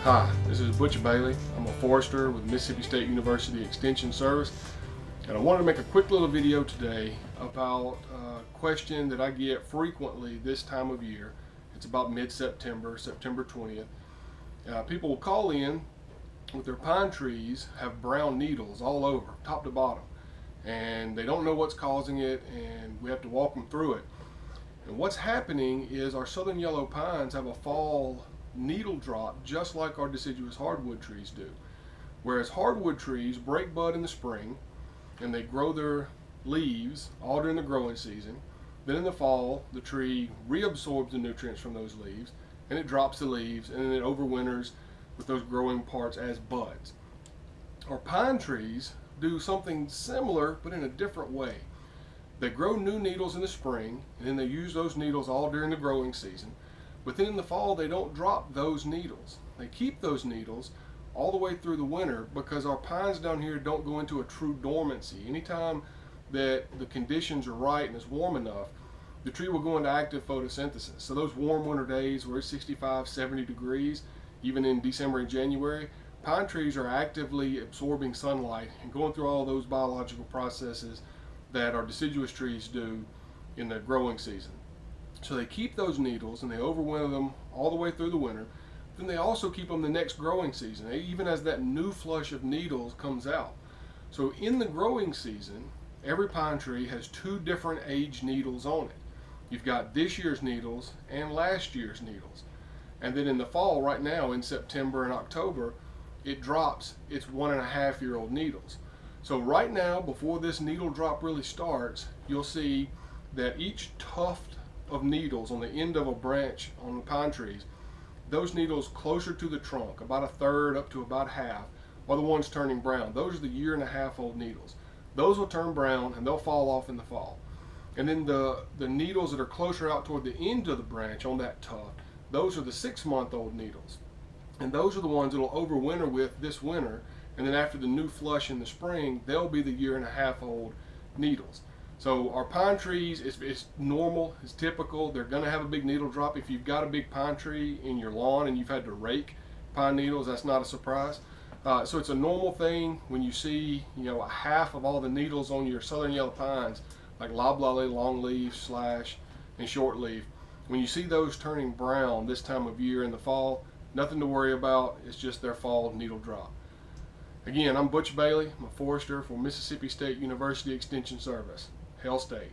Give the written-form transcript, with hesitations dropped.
Hi, this is Butch Bailey. I'm a forester with Mississippi State University Extension Service, and I wanted to make a quick little video today about a question that I get frequently this time of year. It's about mid-September, September 20th. People will call in with their pine trees have brown needles all over, top to bottom, and they don't know what's causing it, and we have to walk them through it. And what's happening is our southern yellow pines have a fall needle drop just like our deciduous hardwood trees do. Whereas hardwood trees break bud in the spring and they grow their leaves all during the growing season. Then in the fall, the tree reabsorbs the nutrients from those leaves and it drops the leaves, and then it overwinters with those growing parts as buds. Our pine trees do something similar but in a different way. They grow new needles in the spring, and then they use those needles all during the growing season. But then in the fall, they don't drop those needles. They keep those needles all the way through the winter because our pines down here don't go into a true dormancy. Anytime that the conditions are right and it's warm enough, the tree will go into active photosynthesis. So those warm winter days where it's 65, 70 degrees, even in December and January, pine trees are actively absorbing sunlight and going through all those biological processes that our deciduous trees do in the growing season. So they keep those needles and they overwinter them all the way through the winter. Then they also keep them the next growing season, even as that new flush of needles comes out. So in the growing season, every pine tree has two different age needles on it. You've got this year's needles and last year's needles. And then in the fall, right now in September and October, it drops its 1.5-year-old needles. So right now, before this needle drop really starts, you'll see that each tuft of needles on the end of a branch on the pine trees, those needles closer to the trunk, about a third up to about half, are the ones turning brown. Those are the 1.5-year-old needles. Those will turn brown and they'll fall off in the fall. And then the needles that are closer out toward the end of the branch on that tuft, those are the 6-month-old needles. And those are the ones that will overwinter with this winter, and then after the new flush in the spring, they'll be the 1.5-year-old needles. So our pine trees, it's normal, it's typical. They're going to have a big needle drop. If you've got a big pine tree in your lawn and you've had to rake pine needles, that's not a surprise. So it's a normal thing when you see, a half of all the needles on your southern yellow pines, like loblolly, longleaf, slash, and shortleaf. When you see those turning brown this time of year in the fall, nothing to worry about. It's just their fall needle drop. Again, I'm Butch Bailey. I'm a forester for Mississippi State University Extension Service. Hail State.